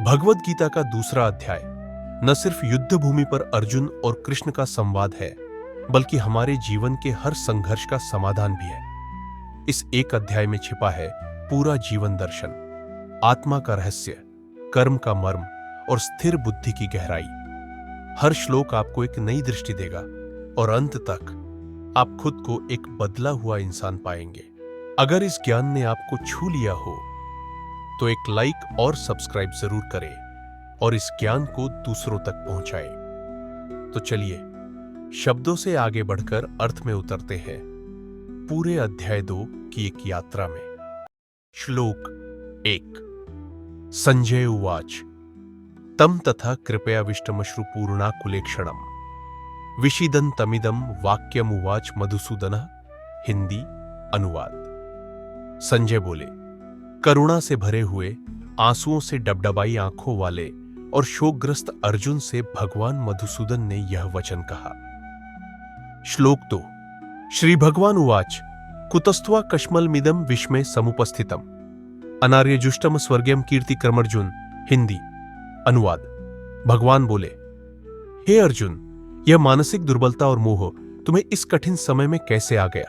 भगवद गीता का दूसरा अध्याय न सिर्फ युद्ध भूमि पर अर्जुन और कृष्ण का संवाद है, बल्कि हमारे जीवन के हर संघर्ष का समाधान भी है। इस एक अध्याय में छिपा है पूरा जीवन दर्शन, आत्मा का रहस्य, कर्म का मर्म और स्थिर बुद्धि की गहराई। हर श्लोक आपको एक नई दृष्टि देगा और अंत तक आप खुद को एक बदला हुआ इंसान पाएंगे। अगर इस ज्ञान ने आपको छू लिया हो तो एक लाइक और सब्सक्राइब जरूर करें और इस ज्ञान को दूसरों तक पहुंचाएं। तो चलिए शब्दों से आगे बढ़कर अर्थ में उतरते हैं पूरे अध्याय 2 की एक यात्रा में। श्लोक 1। संजय उवाच तम तथा कृपयाविष्टमश्रु पूर्णाकुलेक्षणम् विषीदन्तमिदं वाक्यम उवाच मधुसूदनः। हिंदी अनुवाद। संजय बोले, करुणा से भरे हुए, आंसुओं से डबडबाई आंखों वाले और शोकग्रस्त अर्जुन से भगवान मधुसूदन ने यह वचन कहा। श्लोक 2। श्री भगवान उवाच कुतस्त्वा कश्मलमिदं विस्मय समुपस्थितम्। अनार्यजुष्टम स्वर्गीयम कीर्ति क्रमर्जुन। हिंदी अनुवाद। भगवान बोले, हे अर्जुन, यह मानसिक दुर्बलता और मोह तुम्हें इस कठिन समय में कैसे आ गया?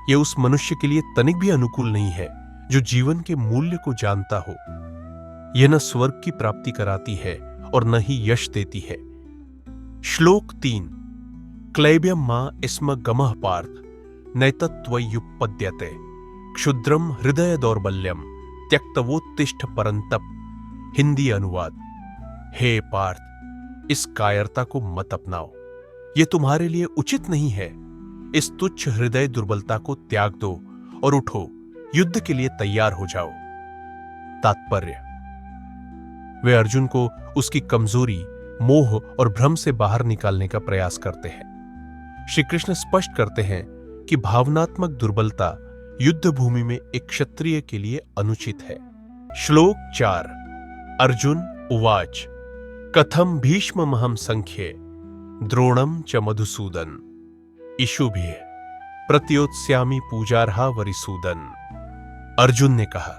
यह उस मनुष्य के लिए तनिक भी अनुकूल नहीं है जो जीवन के मूल्य को जानता हो। यह न स्वर्ग की प्राप्ति कराती है और न ही यश देती है। श्लोक 3। क्लैब्यम मा स्म गमः पार्थ नैतत्त्वयुपपद्यते क्षुद्रम हृदय दौर्बल्यम त्यक्तवोत्तिष्ठ परंतप। हिंदी अनुवाद। हे पार्थ, इस कायरता को मत अपनाओ, यह तुम्हारे लिए उचित नहीं है। इस तुच्छ हृदय दुर्बलता को त्याग दो और उठो, युद्ध के लिए तैयार हो जाओ। तात्पर्य: वे अर्जुन को उसकी कमजोरी, मोह और भ्रम से बाहर निकालने का प्रयास करते हैं। श्री कृष्ण स्पष्ट करते हैं कि भावनात्मक दुर्बलता युद्ध भूमि में एक क्षत्रिय के लिए अनुचित है। श्लोक 4। अर्जुन उवाच कथम भीष्ममहं संख्ये द्रोणम च मधुसूदन इषुभिः प्रत्योत्स्यामि पूजार्हा वरिसूदन। अर्जुन ने कहा,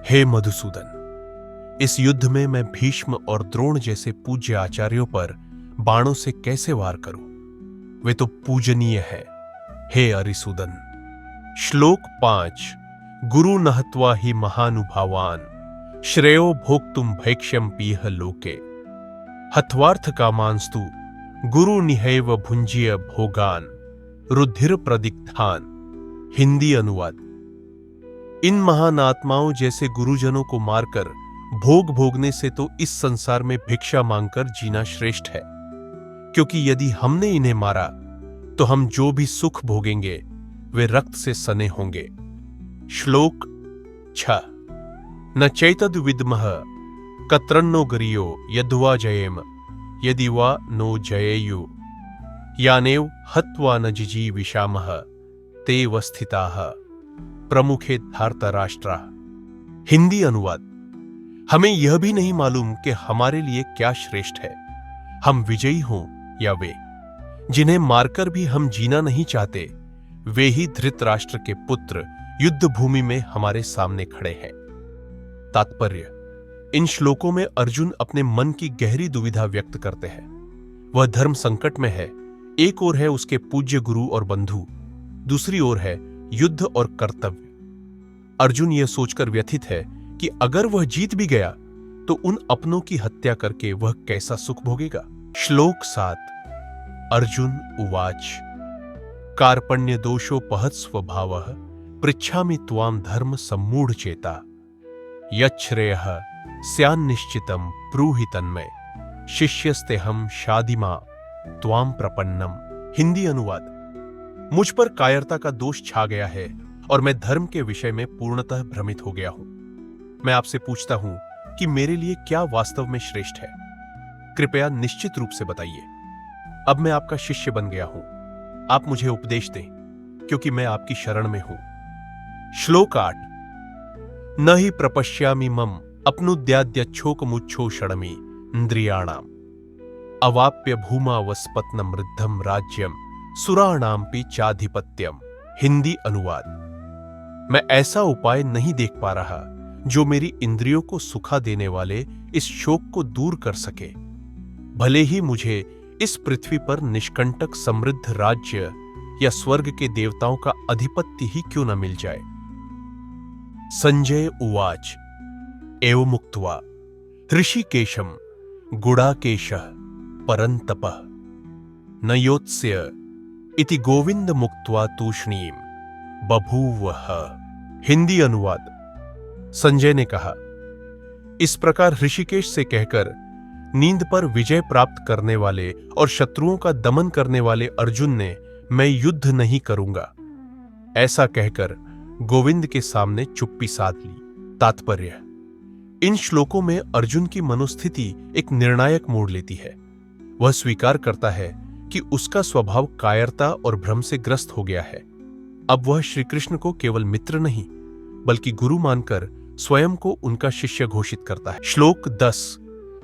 हे मधुसूदन, इस युद्ध में मैं भीष्म और द्रोण जैसे पूज्य आचार्यों पर बाणों से कैसे वार करूं? वे तो पूजनीय है, हे अरिसूदन। श्लोक 5। गुरु नहत्वा ही महानुभावान श्रेयो भोक्तुम भैक्ष्यम पीह लोके हत्वार्थ कामांस्तु गुरु निहैव भुंजीय भोगान रुधिर प्रदिग्धान। हिंदी अनुवाद। इन महान आत्माओं जैसे गुरुजनों को मारकर भोग भोगने से तो इस संसार में भिक्षा मांगकर जीना श्रेष्ठ है, क्योंकि यदि हमने इन्हें मारा तो हम जो भी सुख भोगेंगे वे रक्त से सने होंगे। श्लोक 6। न चैतद विद्मः कत्रन्नो गरियो यद्वा जयेम यदि वा नो जयेयु यानेव हत्वा न जिजीविषामः ते वस्थिताः प्रमुखे धार्तराष्ट्रा। हिंदी अनुवाद। हमें यह भी नहीं मालूम कि हमारे लिए क्या श्रेष्ठ है, हम विजयी हों या वे। जिन्हें मारकर भी हम जीना नहीं चाहते, वे ही धृतराष्ट्र के पुत्र युद्ध भूमि में हमारे सामने खड़े हैं। तात्पर्य: इन श्लोकों में अर्जुन अपने मन की गहरी दुविधा व्यक्त करते हैं। वह धर्म संकट में है। एक ओर है उसके पूज्य गुरु और बंधु, दूसरी ओर है युद्ध और कर्तव्य। अर्जुन यह सोचकर व्यथित है कि अगर वह जीत भी गया तो उन अपनों की हत्या करके वह कैसा सुख भोगेगा। श्लोक 7। अर्जुन उवाच कार्पण्य दोषोपहत स्वभावः पृच्छामि त्वां धर्म सम्मूढ़ चेता यच्छ्रेयः स्यान्निश्चितं ब्रूहि तन्मे शिष्यस्तेहं शाधिमा त्वां प्रपन्नम। हिंदी अनुवाद। मुझ पर कायरता का दोष छा गया है और मैं धर्म के विषय में पूर्णतः भ्रमित हो गया हूं। मैं आपसे पूछता हूं कि मेरे लिए क्या वास्तव में श्रेष्ठ है? कृपया निश्चित रूप से बताइए। अब मैं आपका शिष्य बन गया हूं, आप मुझे उपदेश दें, क्योंकि मैं आपकी शरण में हूं। श्लोक 8। न ही प्रपश्यामि मम अपनुद्याद्यच्छोकमुच्छोषणमि इंद्रियाणाम अवाप्य भूमा वस्पत्नम वृद्धम राज्यम सुराणामपि चाधिपत्यम। हिंदी अनुवाद। मैं ऐसा उपाय नहीं देख पा रहा जो मेरी इंद्रियों को सुखा देने वाले इस शोक को दूर कर सके। भले ही मुझे इस पृथ्वी पर निष्कंटक समृद्ध राज्य या स्वर्ग के देवताओं का अधिपत्य ही क्यों न मिल जाए। संजय उवाच एवमुक्त्वा ऋषिकेशम गुडाकेशः परन्तपः न योत्स्य इति गोविंद मुक्त्वा तूष्णीम बभूवः। हिंदी अनुवाद। संजय ने कहा, इस प्रकार ऋषिकेश से कहकर नींद पर विजय प्राप्त करने वाले और शत्रुओं का दमन करने वाले अर्जुन ने मैं युद्ध नहीं करूंगा ऐसा कहकर गोविंद के सामने चुप्पी साध ली। तात्पर्य, इन श्लोकों में अर्जुन की मनोस्थिति एक निर्णायक मोड़ लेती है। वह स्वीकार करता है कि उसका स्वभाव कायरता और भ्रम से ग्रस्त हो गया है। अब वह श्री कृष्ण को केवल मित्र नहीं बल्कि गुरु मानकर स्वयं को उनका शिष्य घोषित करता है। श्लोक 10।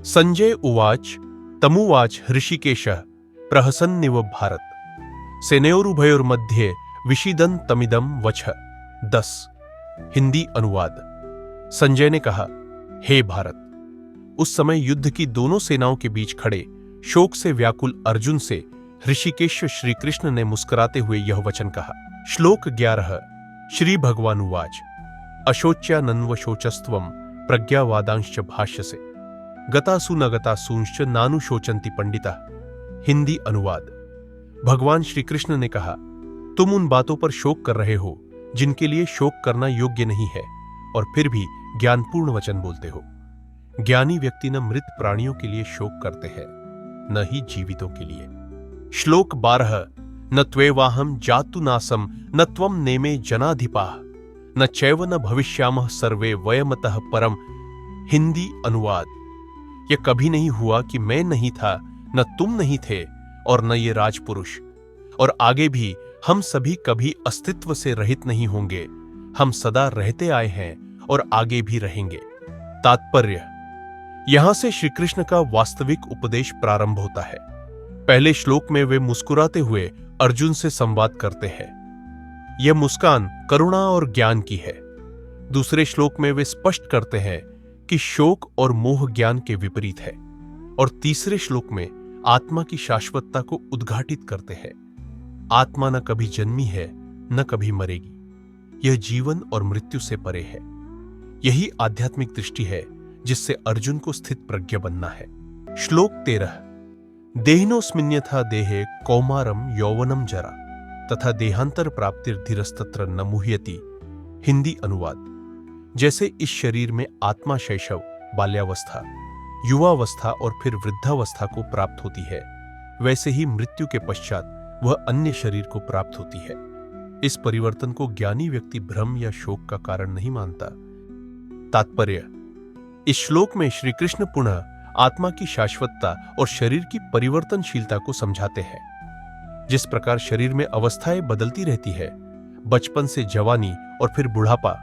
संजय उवाच तमुवाच ऋषिकेशः प्रहसन्निव भारत सेनयोरुभयोर्मध्ये विषीदन् तमिदं वचः। 10। हिंदी अनुवाद। संजय ने कहा, हे भारत, उस समय युद्ध की दोनों सेनाओं के बीच खड़े शोक से व्याकुल अर्जुन से ऋषिकेश श्री कृष्ण ने मुस्कुराते हुए यह वचन कहा। श्लोक 11। श्री भगवानुवाच अशोच्यानन्व शोचस्त्वं प्रज्ञावादांश्च भाष्यसे गतासु न गतासूंश्च नानु शोचन्ति पंडितः। हिंदी अनुवाद। भगवान श्री कृष्ण ने कहा, तुम उन बातों पर शोक कर रहे हो जिनके लिए शोक करना योग्य नहीं है और फिर भी ज्ञानपूर्ण वचन बोलते हो। ज्ञानी व्यक्ति न मृत प्राणियों के लिए शोक करते हैं न ही जीवितों के लिए। श्लोक 12। न त्वेवाहं जातु नासम न त्वं नेमे जनाधिपाः न चैव न भविष्यामः सर्वे वयमतः परम। हिंदी अनुवाद। यह कभी नहीं हुआ कि मैं नहीं था, न तुम नहीं थे और न ये राजपुरुष, और आगे भी हम सभी कभी अस्तित्व से रहित नहीं होंगे। हम सदा रहते आए हैं और आगे भी रहेंगे। तात्पर्य, यहां से श्री कृष्ण का वास्तविक उपदेश प्रारंभ होता है। पहले श्लोक में वे मुस्कुराते हुए अर्जुन से संवाद करते हैं। यह मुस्कान करुणा और ज्ञान की है। दूसरे श्लोक में वे स्पष्ट करते हैं कि शोक और मोह ज्ञान के विपरीत है, और तीसरे श्लोक में आत्मा की शाश्वतता को उद्घाटित करते हैं। आत्मा न कभी जन्मी है न कभी मरेगी। यह जीवन और मृत्यु से परे है। यही आध्यात्मिक दृष्टि है जिससे अर्जुन को स्थित प्रज्ञ बनना है। श्लोक 13। देहिनोऽस्मिन्यथा देहे कौमारम यौवनम जरा तथा देहांतर प्राप्तिर्धीरस्तत्र न मुह्यति। हिंदी अनुवाद। जैसे इस शरीर में आत्मा शैशव, बाल्यावस्था, युवावस्था और फिर वृद्धावस्था को प्राप्त होती है, वैसे ही मृत्यु के पश्चात वह अन्य शरीर को प्राप्त होती है। इस परिवर्तन को ज्ञानी व्यक्ति भ्रम या शोक का कारण नहीं मानता। तात्पर्य, इस श्लोक में श्री कृष्ण पुनः आत्मा की शाश्वतता और शरीर की परिवर्तनशीलता को समझाते हैं। जिस प्रकार शरीर में अवस्थाएं बदलती रहती है, बचपन से जवानी और फिर बुढ़ापा,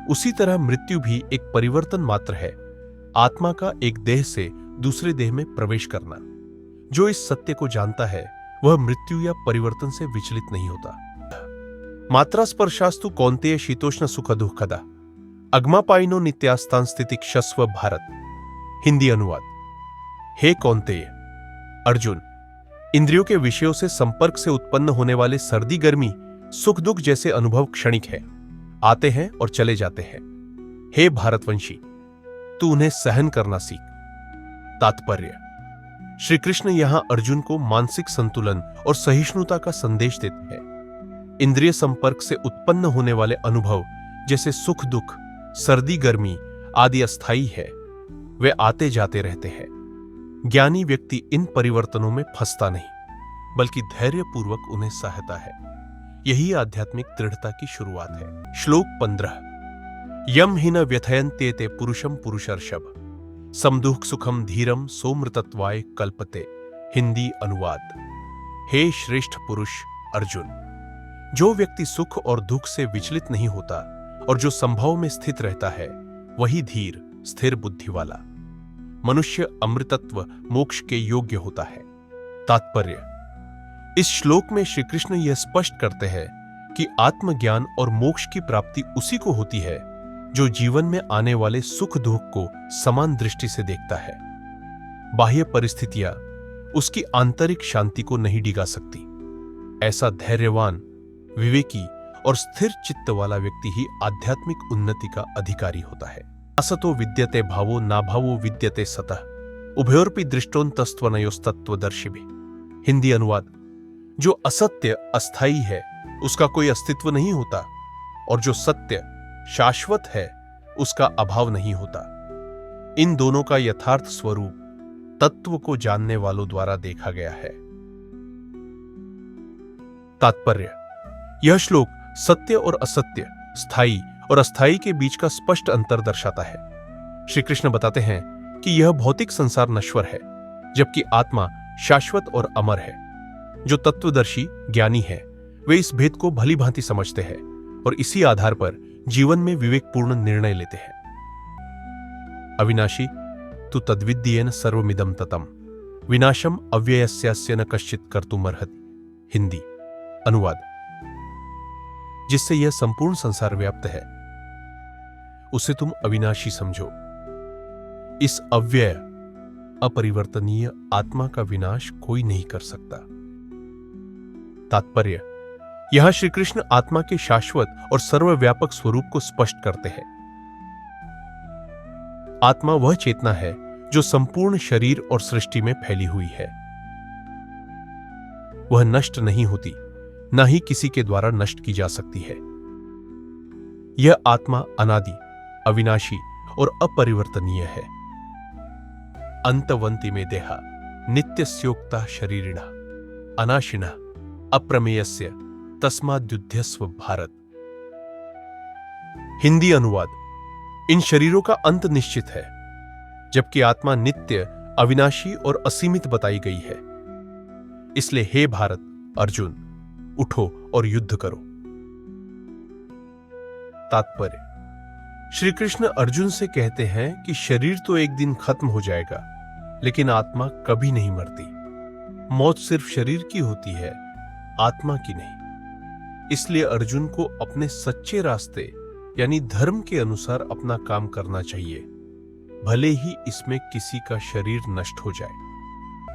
उसी तरह मृत्यु भी एक परिवर्तन मात्र है, आत्मा का एक देह से दूसरे देह में प्रवेश करना। जो इस सत्य को जानता है वह मृत्यु या परिवर्तन से विचलित नहीं होता। मात्रा स्पर्शास्तु कौन्तेय शीतोष्ण सुख दुःखदा अग्मापायिनो नित्यास्तान स्थितिक्षस्व भारत। हिंदी अनुवाद। हे कौन्तेय, अर्जुन, इंद्रियों के विषयों से संपर्क से उत्पन्न होने वाले सर्दी गर्मी, सुख दुख जैसे अनुभव क्षणिक है, आते हैं और चले जाते हैं। हे भारतवंशी, तू उन्हें सहन करना सीख। तात्पर्य, श्री कृष्ण यहां अर्जुन को मानसिक संतुलन और सहिष्णुता का संदेश देते हैं। इंद्रिय संपर्क से उत्पन्न होने वाले अनुभव जैसे सुख दुख, सर्दी गर्मी आदि अस्थायी है, वे आते जाते रहते हैं। ज्ञानी व्यक्ति इन परिवर्तनों में फंसता नहीं बल्कि धैर्यपूर्वक उन्हें सहता है। यही आध्यात्मिक दृढ़ता की शुरुआत है। श्लोक 15। यम हि न व्यथयन्त्येते पुरुषम पुरुषर्षभ समदुःख सुखम धीरम सोमृतत्वाय कल्पते। हिंदी अनुवाद। हे श्रेष्ठ पुरुष अर्जुन, जो व्यक्ति सुख और दुख से विचलित नहीं होता और जो संभव में स्थित रहता है, वही धीर स्थिर बुद्धि वाला मनुष्य अमृतत्व मोक्ष के योग्य होता है। तात्पर्य, इस श्लोक में श्री कृष्ण यह स्पष्ट करते हैं कि आत्मज्ञान और मोक्ष की प्राप्ति उसी को होती है जो जीवन में आने वाले सुख दुख को समान दृष्टि से देखता है। बाह्य परिस्थितियां उसकी आंतरिक शांति को नहीं डिगा सकती। ऐसा धैर्यवान, विवेकी और स्थिर चित्त वाला व्यक्ति ही आध्यात्मिक उन्नति का अधिकारी होता है। असतो विद्यते भावो नाभावो विद्यते सतः उभयोरपि दृष्टोन्तस्त्वनयोस्तत्वदर्शिभिः। हिंदी अनुवाद: जो असत्य अस्थायी है उसका कोई अस्तित्व नहीं होता, और जो सत्य शाश्वत है उसका अभाव नहीं होता। इन दोनों का यथार्थ स्वरूप तत्व को जानने वालों द्वारा देखा गया है। तात्पर्य: यह श्लोक सत्य और असत्य, स्थायी और अस्थायी के बीच का स्पष्ट अंतर दर्शाता है। श्री कृष्ण बताते हैं कि यह भौतिक संसार नश्वर है, जबकि आत्मा शाश्वत और अमर है। जो तत्वदर्शी ज्ञानी है वे इस भेद को भली भांति समझते हैं और इसी आधार पर जीवन में विवेकपूर्ण निर्णय लेते हैं। अविनाशी तु तद्विद्येन सर्वमिदं ततम् विनाशम अव्ययस्यास्य न कश्चित् कर्तुमर्हति। हिंदी अनुवाद: जिससे यह संपूर्ण संसार व्याप्त है उसे तुम अविनाशी समझो। इस अव्यय अपरिवर्तनीय आत्मा का विनाश कोई नहीं कर सकता। तात्पर्य: यहां श्री कृष्ण आत्मा के शाश्वत और सर्वव्यापक स्वरूप को स्पष्ट करते हैं। आत्मा वह चेतना है जो संपूर्ण शरीर और सृष्टि में फैली हुई है। वह नष्ट नहीं होती, ना ही किसी के द्वारा नष्ट की जा सकती है। यह आत्मा अनादि, अविनाशी और अपरिवर्तनीय है। अंतवंति में देहा नित्यस्योक्ता शरीरिणः अनाशिनः अप्रमेयस्य तस्माद्युध्यस्व भारत। हिंदी अनुवाद: इन शरीरों का अंत निश्चित है, जबकि आत्मा नित्य, अविनाशी और असीमित बताई गई है। इसलिए हे भारत अर्जुन, उठो और युद्ध करो। तात्पर्य: श्री कृष्ण अर्जुन से कहते हैं कि शरीर तो एक दिन खत्म हो जाएगा, लेकिन आत्मा कभी नहीं मरती। मौत सिर्फ शरीर की होती है, आत्मा की नहीं। इसलिए अर्जुन को अपने सच्चे रास्ते यानी धर्म के अनुसार अपना काम करना चाहिए, भले ही इसमें किसी का शरीर नष्ट हो जाए।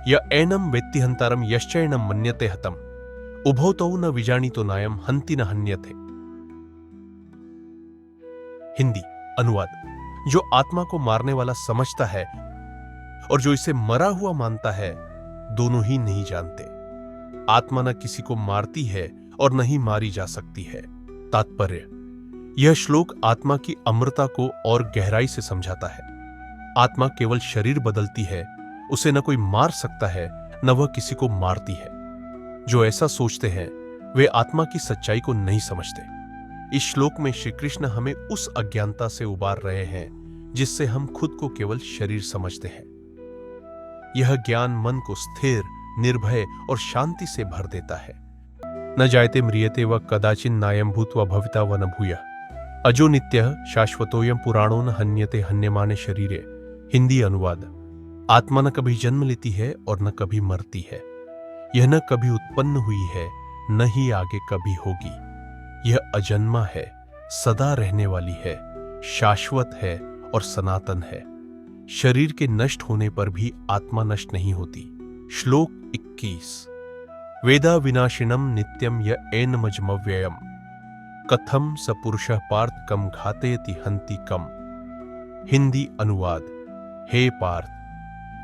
या एनम वेत्ति हंतारम यश्चैनम मन्यते हतम उभौ तौ न विजानीतो नायम हंति न हन्यते। हिंदी अनुवाद: जो आत्मा को मारने वाला समझता है और जो इसे मरा हुआ मानता है, दोनों ही नहीं जानते। आत्मा न किसी को मारती है और न ही मारी जा सकती है। तात्पर्य: यह श्लोक आत्मा की अमरता को और गहराई से समझाता है। आत्मा केवल शरीर बदलती है, उसे न कोई मार सकता है, न वह किसी को मारती है। जो ऐसा सोचते हैं वे आत्मा की सच्चाई को नहीं समझते। इस श्लोक में श्री कृष्ण हमें उस अज्ञानता से उबार रहे हैं जिससे हम खुद को केवल शरीर समझते हैं। यह ज्ञान मन को स्थिर, निर्भय और शांति से भर देता है। न जायते म्रियते व कदाचिन नायम भूत्वा भविता व न भूयः अजो नित्यः शाश्वतोयम पुराणो न हन्यते हन्यमाने शरीरे। हिंदी अनुवाद: आत्मा न कभी जन्म लेती है और न कभी मरती है। यह न कभी उत्पन्न हुई है, न ही आगे कभी होगी। यह अजन्मा है, सदा रहने वाली है, शाश्वत है और सनातन है। शरीर के नष्ट होने पर भी आत्मा नष्ट नहीं होती। श्लोक 21: वेदा विनाशिनम नित्यम य एनमजमव्ययम कथम स पुरुषः पार्थ कम घातयति हन्ति कम। हिंदी अनुवाद: हे पार्थ,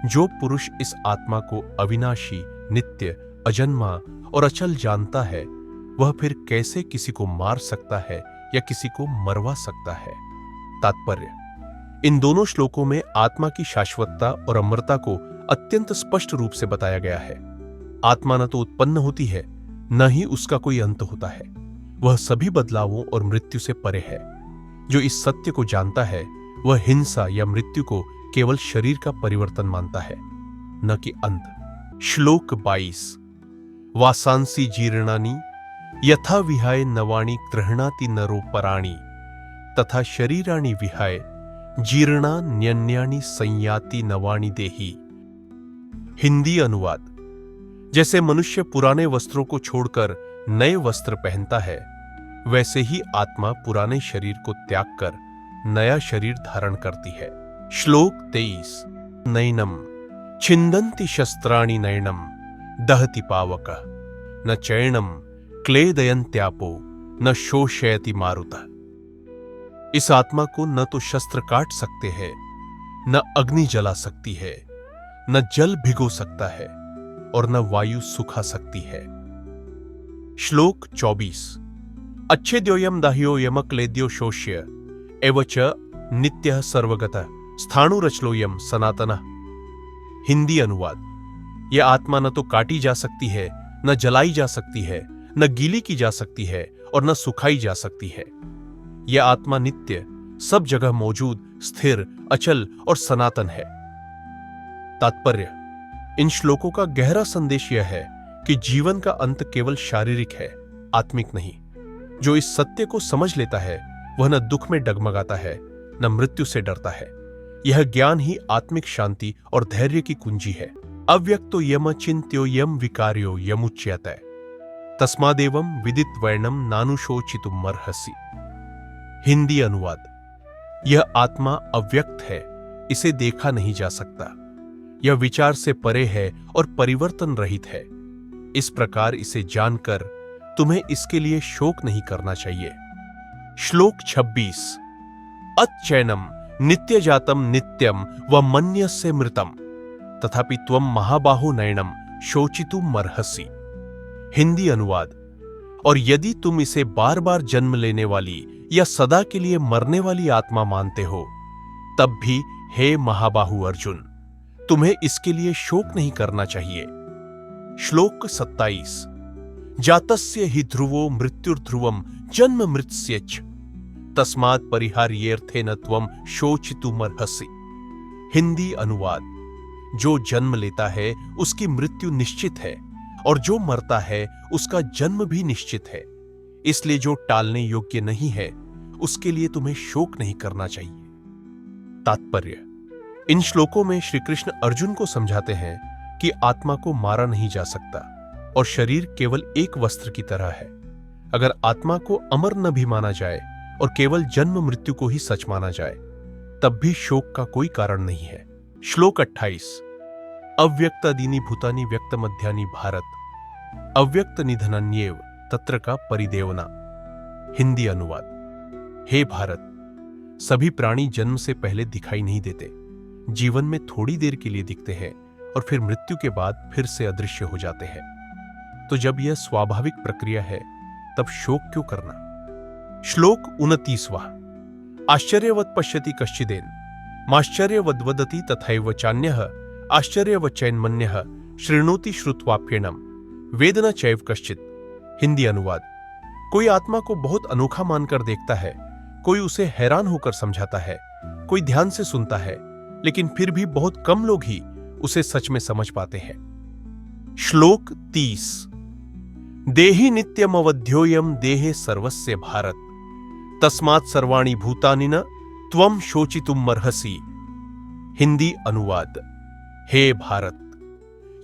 जो पुरुष इस आत्मा को अविनाशी, नित्य, अजन्मा और अचल जानता है, वह फिर कैसे किसी को मार सकता है या किसी को मरवा सकता है। तात्पर्य: इन दोनों श्लोकों में आत्मा की शाश्वतता और अमरता को अत्यंत स्पष्ट रूप से बताया गया है। आत्मा न तो उत्पन्न होती है, न ही उसका कोई अंत होता है। वह सभी बदलावों और मृत्यु से परे है। जो इस सत्य को जानता है वह हिंसा या मृत्यु को केवल शरीर का परिवर्तन मानता है, न कि अंत। श्लोक 22: वासांसी जीर्णानि यथा विहाय नवाणि गृह्णाति नरो पराणि तथा शरीराणि विहाय जीर्णान्यन्यानि संयाति नवाणि देहि। हिंदी अनुवाद: जैसे मनुष्य पुराने वस्त्रों को छोड़कर नए वस्त्र पहनता है, वैसे ही आत्मा पुराने शरीर को त्याग कर नया शरीर धारण करती है। श्लोक 23। नैनम छिंदन्ति शस्त्राणि नैनम दहति पावक न चैनम क्लेदयन्त्यापो न शोषयति मारुतः। इस आत्मा को न तो शस्त्र काट सकते हैं, न अग्नि जला सकती है, न जल भिगो सकता है और न वायु सुखा सकती है। श्लोक 24। अच्छेद्योयम दाह्यो यमक्लेद्यो शोष्य एवच नित्यः सर्वगतः स्थाणुरचलोयम सनातनः। हिंदी अनुवाद। यह आत्मा न तो काटी जा सकती है, न जलाई जा सकती है, न गीली की जा सकती है और न सुखाई जा सकती है। यह आत्मा नित्य, सब जगह मौजूद, स्थिर, अचल और सनातन है। तात्पर्य। इन श्लोकों का गहरा संदेश यह है कि जीवन का अंत केवल शारीरिक है, आत्मिक नहीं। जो इस सत्य को समझ लेता है वह न दुख में डगमगाता है, न मृत्यु से डरता है। यह ज्ञान ही आत्मिक शांति और धैर्य की कुंजी है। अव्यक्तो यम चिंत्यो यम विकार्यो यमुच्यते तस्मादेवं विदित वर्णम नानुशोचितुम अर्हसि। हिंदी अनुवाद। यह आत्मा अव्यक्त है, इसे देखा नहीं जा सकता। यह विचार से परे है और परिवर्तन रहित है। इस प्रकार इसे जानकर तुम्हें इसके लिए शोक नहीं करना चाहिए। श्लोक 26। अच्छैनम नित्य जातम नित्यम व मन्यस्य मृतम तथापि त्वम महाबाहो नैनम शोचितुम अर्हसि। हिंदी अनुवाद। और यदि तुम इसे बार बार जन्म लेने वाली या सदा के लिए मरने वाली आत्मा मानते हो, तब भी हे महाबाहु अर्जुन, तुम्हें इसके लिए शोक नहीं करना चाहिए। श्लोक 27। जातस्य हि ध्रुवो मृत्युर्ध्रुवम जन्म मृत्स्यच तस्मात् परिहार्येऽर्थेन त्वं शोचितुमर्हसि। हिंदी अनुवाद। जो जन्म लेता है उसकी मृत्यु निश्चित है और जो मरता है उसका जन्म भी निश्चित है। इसलिए जो टालने योग्य नहीं है उसके लिए तुम्हें शोक नहीं करना चाहिए। तात्पर्य। इन श्लोकों में श्री कृष्ण अर्जुन को समझाते हैं कि आत्मा को मारा नहीं जा सकता और शरीर केवल एक वस्त्र की तरह है। अगर आत्मा को अमर न भी माना जाए और केवल जन्म मृत्यु को ही सच माना जाए, तब भी शोक का कोई कारण नहीं है। श्लोक 28। अव्यक्तादीनि भूतानि व्यक्त मध्यानि भारत अव्यक्त निधनन्येव तत्र का परिदेवना। हिंदी अनुवाद। हे भारत, सभी प्राणी जन्म से पहले दिखाई नहीं देते, जीवन में थोड़ी देर के लिए दिखते हैं और फिर मृत्यु के बाद फिर से अदृश्य हो जाते हैं। तो जब यह स्वाभाविक प्रक्रिया है, तब शोक क्यों करना। श्लोक 29वां। आश्चर्यवत् पश्यति कश्चिदेन माश्चर्यवद् वदति तथैव चान्यः आश्चर्यवच्चैन्मन्यः शृणोति श्रुत्वाप्येनम् वेद न चैव कश्चित्। हिंदी अनुवाद। कोई आत्मा को बहुत अनोखा मानकर देखता है, कोई उसे हैरान होकर समझाता है, कोई ध्यान से सुनता है, लेकिन फिर भी बहुत कम लोग ही उसे सच में समझ पाते हैं। श्लोक 30। देहि नित्यम अवध्योयम देहे सर्वस्य भारत तस्मात् सर्वाणि भूतानि न त्वं शोचितुम अर्हसि। हिंदी अनुवाद। हे भारत,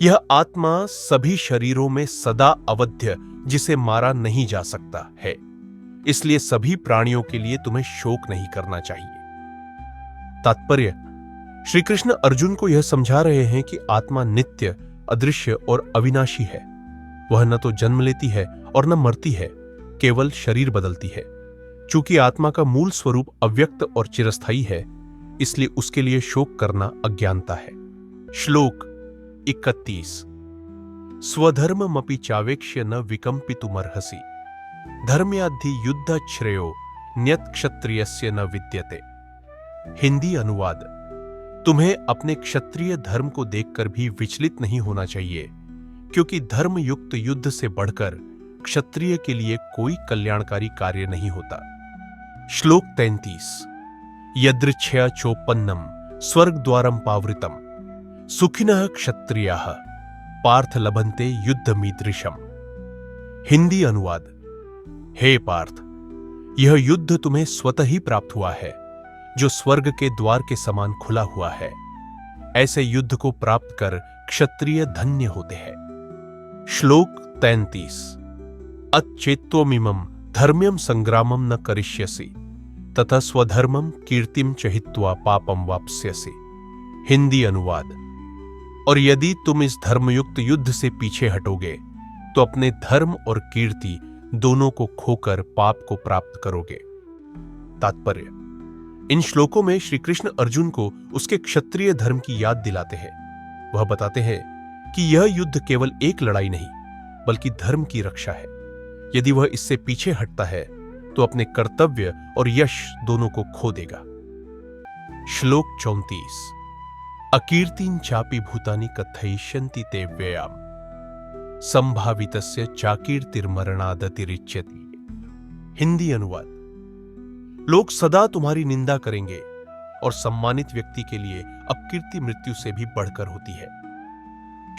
यह आत्मा सभी शरीरों में सदा अवध्य, जिसे मारा नहीं जा सकता है। इसलिए सभी प्राणियों के लिए तुम्हें शोक नहीं करना चाहिए। तात्पर्य। श्री कृष्ण अर्जुन को यह समझा रहे हैं कि आत्मा नित्य, अदृश्य और अविनाशी है। वह न तो जन्म लेती है और न मरती है, केवल शरीर बदलती है। चूंकि आत्मा का मूल स्वरूप अव्यक्त और चिरस्थायी है, इसलिए उसके लिए शोक करना अज्ञानता है। श्लोक 31। स्वधर्ममपि चावेक्ष्य न विकम्पितुमर्हसि धर्म्याद्धि युद्ध श्रेयो न्यत् क्षत्रियस्य न विद्यते। हिंदी अनुवाद। तुम्हें अपने क्षत्रिय धर्म को देखकर भी विचलित नहीं होना चाहिए, क्योंकि धर्म युक्त युद्ध से बढ़कर क्षत्रिय के लिए कोई कल्याणकारी कार्य नहीं होता। श्लोक 33। यदृच्छया चोपन्नम स्वर्ग द्वारम पावृतम सुखिनः क्षत्रियाः पार्थ लभन्ते युद्धमीदृशम। हिंदी अनुवाद। हे पार्थ, यह युद्ध तुम्हें स्वतः ही प्राप्त हुआ है, जो स्वर्ग के द्वार के समान खुला हुआ है। ऐसे युद्ध को प्राप्त कर क्षत्रिय धन्य होते हैं। श्लोक 33। अच्छेत्त्वमिमं धर्म्यं संग्रामं न करिष्यसि तथा स्वधर्मम कीर्तिम च हित्वा पापम वाप्स्यसि। हिंदी अनुवाद। और यदि तुम इस धर्मयुक्त युद्ध से पीछे हटोगे तो अपने धर्म और कीर्ति दोनों को खोकर पाप को प्राप्त करोगे। तात्पर्य। इन श्लोकों में श्री कृष्ण अर्जुन को उसके क्षत्रिय धर्म की याद दिलाते हैं। वह बताते हैं कि यह युद्ध केवल एक लड़ाई नहीं बल्कि धर्म की रक्षा है। यदि वह इससे पीछे हटता है तो अपने कर्तव्य और यश दोनों को खो देगा। श्लोक 34। अकीर्तिं चापि भूतानि कथयिष्यन्ति ते व्ययाम संभावितस्य चाकीर्तिर्मरणादतिरिच्यति। हिंदी अनुवाद। लोग सदा तुम्हारी निंदा करेंगे और सम्मानित व्यक्ति के लिए अपकीर्ति मृत्यु से भी बढ़कर होती है।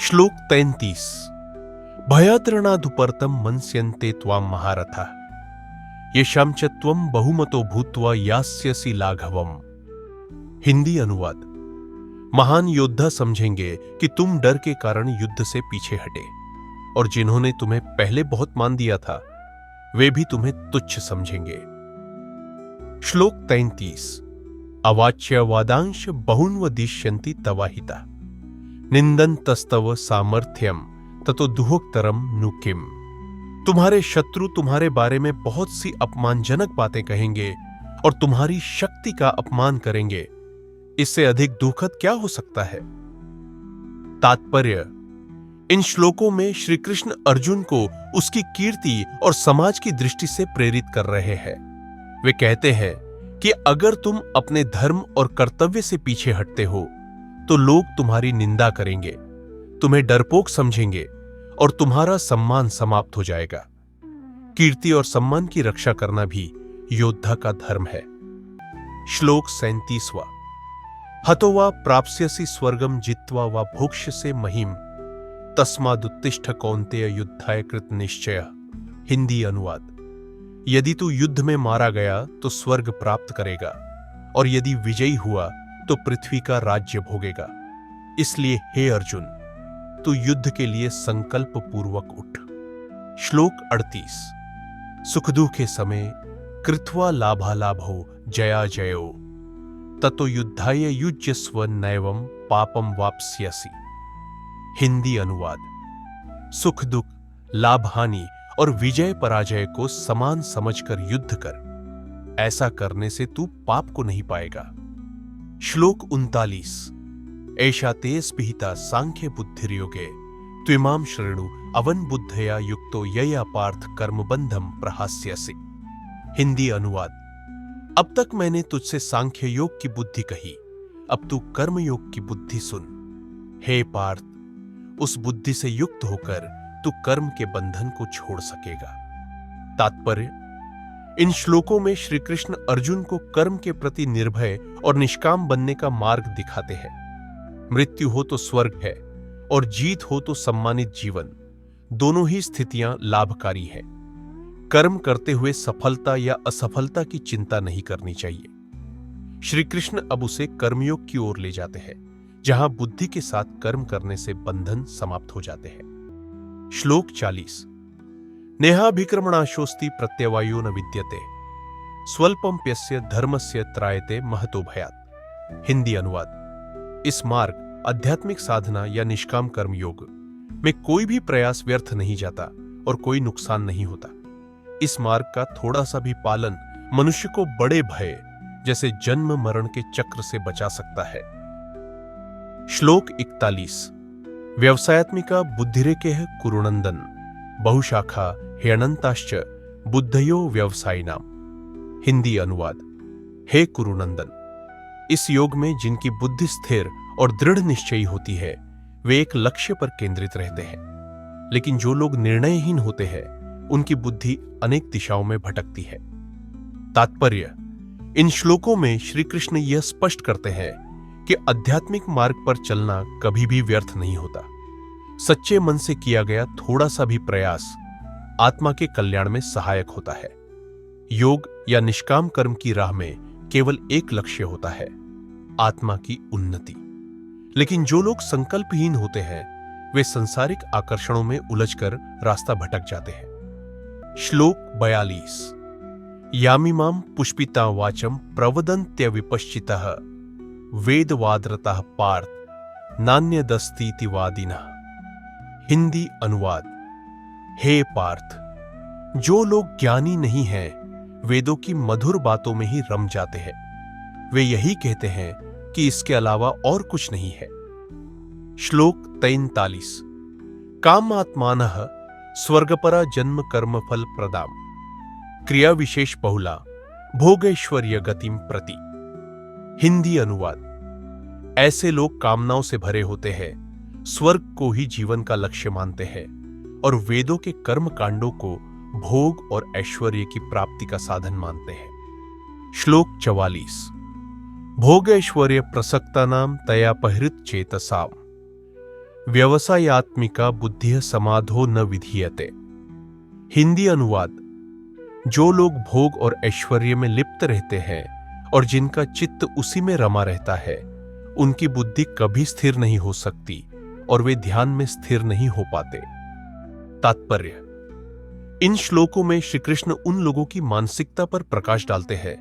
श्लोक 33। भयात्रणादुपर्तम मनस्यन्ते त्वाम महारथा येषां च त्वं बहुमतो भूत्वा यास्यसि लाघवम्। हिंदी अनुवाद। महान योद्धा समझेंगे कि तुम डर के कारण युद्ध से पीछे हटे और जिन्होंने तुम्हें पहले बहुत मान दिया था वे भी तुम्हें तुच्छ समझेंगे। श्लोक 33। अवाच्य वादांश बहुन्वदिष्यन्ति तवाहिता निंदन्तस्तव सामर्थ्यम ततो दुहोक्तरम नु किम। तुम्हारे शत्रु तुम्हारे बारे में बहुत सी अपमानजनक बातें कहेंगे और तुम्हारी शक्ति का अपमान करेंगे। इससे अधिक दुखद क्या हो सकता है। तात्पर्य। इन श्लोकों में श्री कृष्ण अर्जुन को उसकी कीर्ति और समाज की दृष्टि से प्रेरित कर रहे हैं। वे कहते हैं कि अगर तुम अपने धर्म और कर्तव्य से पीछे हटते हो तो लोग तुम्हारी निंदा करेंगे, तुम्हें डरपोक समझेंगे और तुम्हारा सम्मान समाप्त हो जाएगा। कीर्ति और सम्मान की रक्षा करना भी योद्धा का धर्म है। श्लोक 37। हतो वा प्राप्स्यसि स्वर्गम जित्वा वा भोक्ष्यसे महिम तस्मादुत्तिष्ठ कौन्तेय युद्धाय कृत निश्चय। हिंदी अनुवाद। यदि तू युद्ध में मारा गया तो स्वर्ग प्राप्त करेगा और यदि विजयी हुआ तो पृथ्वी का राज्य भोगेगा। इसलिए हे अर्जुन, तू युद्ध के लिए संकल्प पूर्वक उठ। श्लोक 38। सुख दुखे समय कृत्वा लाभालाभो जया जयो ततो युद्धाय युज्यस्व नैवं पापम वाप्स्यसि। हिंदी अनुवाद। सुख दुख, लाभ हानि और विजय पराजय को समान समझकर युद्ध कर। ऐसा करने से तू पाप को नहीं पाएगा। श्लोक 39। ऐषा ते स्पिहिता सांख्य बुद्धिर्योगे त्विमां शृणु अवन बुद्धया युक्तो यया पार्थ कर्मबंधम प्रहास्यसि। हिंदी अनुवाद। अब तक मैंने तुझसे सांख्य योग की बुद्धि कही, अब तू कर्म योग की बुद्धि सुन। हे पार्थ, उस बुद्धि से युक्त होकर तू कर्म के बंधन को छोड़ सकेगा। तात्पर्य। इन श्लोकों में श्री कृष्ण अर्जुन को कर्म के प्रति निर्भय और निष्काम बनने का मार्ग दिखाते हैं। मृत्यु हो तो स्वर्ग है और जीत हो तो सम्मानित जीवन, दोनों ही स्थितियां लाभकारी है। कर्म करते हुए सफलता या असफलता की चिंता नहीं करनी चाहिए। श्री कृष्ण अब उसे कर्मयोग की ओर ले जाते हैं जहां बुद्धि के साथ कर्म करने से बंधन समाप्त हो जाते हैं। श्लोक 40। नेहाभिक्रमणाशोस्ति प्रत्यवायो न विद्यते स्वल्पम्प्यस्य धर्मस्य त्रायते महतो भयात्। हिंदी अनुवाद। इस मार्ग, आध्यात्मिक साधना या निष्काम कर्म योग में कोई भी प्रयास व्यर्थ नहीं जाता और कोई नुकसान नहीं होता। इस मार्ग का थोड़ा सा भी पालन मनुष्य को बड़े भय जैसे जन्म मरण के चक्र से बचा सकता है। श्लोक 41। व्यवसायत्मिका बुद्धिरेकेह कुरुनंदन बहुशाखा ह्यनंताश्च बुद्धयो व्यवसायिनाम। हिंदी अनुवाद। हे कुरुनंदन, इस योग में जिनकी बुद्धि स्थिर और दृढ़ निश्चयी होती है वे एक लक्ष्य पर केंद्रित रहते हैं, लेकिन जो लोग निर्णयहीन होते हैं उनकी बुद्धि अनेक दिशाओं में भटकती है। तात्पर्य। इन श्लोकों में श्री कृष्ण यह स्पष्ट करते हैं कि आध्यात्मिक मार्ग पर चलना कभी भी व्यर्थ नहीं होता। सच्चे मन से किया गया थोड़ा सा भी प्रयास आत्मा के कल्याण में सहायक होता है। योग या निष्काम कर्म की राह में केवल एक लक्ष्य होता है, आत्मा की उन्नति। लेकिन जो लोग संकल्पहीन होते हैं वे संसारिक आकर्षणों में उलझकर रास्ता भटक जाते हैं। श्लोक 42। यामिमां पुष्पिता वाचम प्रवदन्त्य विपश्चितः वेदवादरतः पार्थ नान्यदस्तीति वादिनः। हिंदी अनुवाद। हे पार्थ, जो लोग ज्ञानी नहीं हैं वेदों की मधुर बातों में ही रम जाते हैं। वे यही कहते हैं कि इसके अलावा और कुछ नहीं है। श्लोक 43। कामात्मानः स्वर्गपरा जन्म कर्म फल प्रदाम क्रिया विशेष बहुला भोगैश्वर्य गतिम प्रति। हिंदी अनुवाद। ऐसे लोग कामनाओं से भरे होते हैं, स्वर्ग को ही जीवन का लक्ष्य मानते हैं और वेदों के कर्म कांडों को भोग और ऐश्वर्य की प्राप्ति का साधन मानते हैं। श्लोक 44। भोग ऐश्वर्य प्रसक्तानां तया परिहृत चेतसाम व्यवसायात्मिका बुद्धिः समाधो न विधीयते। हिंदी अनुवाद। जो लोग भोग और ऐश्वर्य में लिप्त रहते हैं और जिनका चित्त उसी में रमा रहता है, उनकी बुद्धि कभी स्थिर नहीं हो सकती और वे ध्यान में स्थिर नहीं हो पाते। तात्पर्य। इन श्लोकों में श्री कृष्ण उन लोगों की मानसिकता पर प्रकाश डालते हैं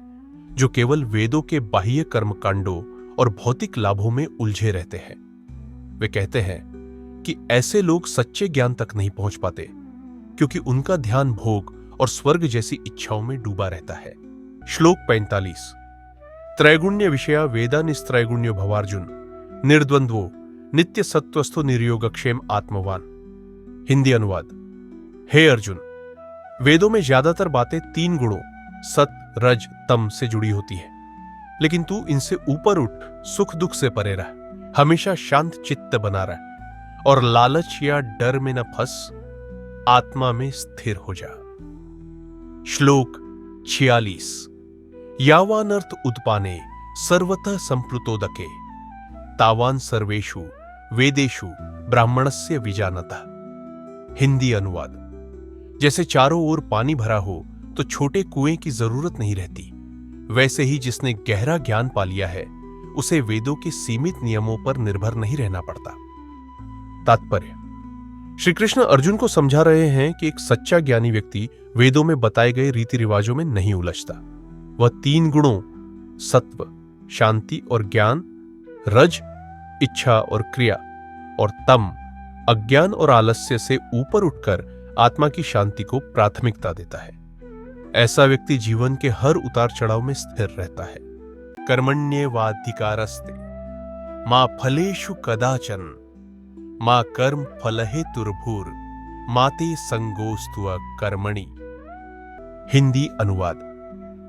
जो केवल वेदों के बाह्य कर्मकांडों और भौतिक लाभों में उलझे रहते हैं। वे कहते हैं कि ऐसे लोग सच्चे ज्ञान तक नहीं पहुंच पाते क्योंकि उनका ध्यान भोग और स्वर्ग जैसी इच्छाओं में डूबा रहता है। श्लोक 45। त्रैगुण्य विषया वेदा निस्त्रैगुण्यो भवार्जुन निर्द्वंद्वो नित्य सत्वस्थो निर्योगक्षेम आत्मवान। हिंदी अनुवाद। हे अर्जुन, वेदों में ज्यादातर बातें 3 गुणों सत, रज, तम से जुड़ी होती है, लेकिन तू इनसे ऊपर उठ, सुख दुख से परे रह, हमेशा शांत चित्त बना रह और लालच या डर में न फंस, आत्मा में स्थिर हो जा। श्लोक 46। यावानर्थ उत्पाने सर्वतः संप्लुतोदके तावान सर्वेषु वेदेषु ब्राह्मणस्य विजानतः। हिंदी अनुवाद। जैसे चारों ओर पानी भरा हो तो छोटे कुएं की जरूरत नहीं रहती, वैसे ही जिसने गहरा ज्ञान पा लिया है उसे वेदों के सीमित नियमों पर निर्भर नहीं रहना पड़ता। तात्पर्य। श्री कृष्ण अर्जुन को समझा रहे हैं कि एक सच्चा ज्ञानी व्यक्ति वेदों में बताए गए रीति रिवाजों में नहीं उलझता। वह 3 गुणों सत्व, शांति और ज्ञान, रज, इच्छा और क्रिया, और तम, अज्ञान और आलस्य से ऊपर उठकर आत्मा की शांति को प्राथमिकता देता है। ऐसा व्यक्ति जीवन के हर उतार चढ़ाव में स्थिर रहता है। कर्मण्येवाधिकारस्ते मा फलेषु कदाचन मा कर्म फलहेतुर्भूर माते संगोस्तु कर्मणि। हिंदी अनुवाद।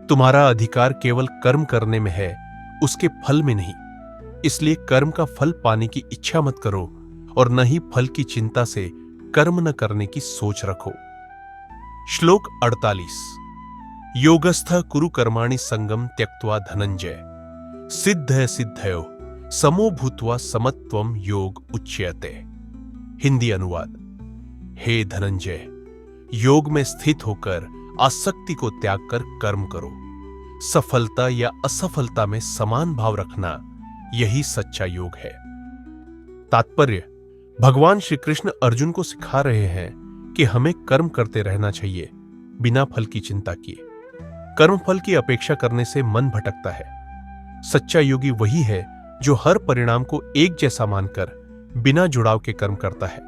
तुम्हारा अधिकार केवल कर्म करने में है, उसके फल में नहीं। इसलिए कर्म का फल पाने की इच्छा मत करो और न ही फल की चिंता से कर्म न करने की सोच रखो। श्लोक 48। योगस्थ कुरु कर्माणि संगम त्यक्त्वा धनंजय सिद्ध सिद्धयो समो भूत्वा समत्वम योग उच्यते। हिंदी अनुवाद। हे धनंजय, योग में स्थित होकर आसक्ति को त्याग कर कर्म करो। सफलता या असफलता में समान भाव रखना, यही सच्चा योग है। तात्पर्य। भगवान श्री कृष्ण अर्जुन को सिखा रहे हैं कि हमें कर्म करते रहना चाहिए बिना फल की चिंता किए। कर्म फल की अपेक्षा करने से मन भटकता है। सच्चा योगी वही है जो हर परिणाम को एक जैसा मानकर बिना जुड़ाव के कर्म करता है।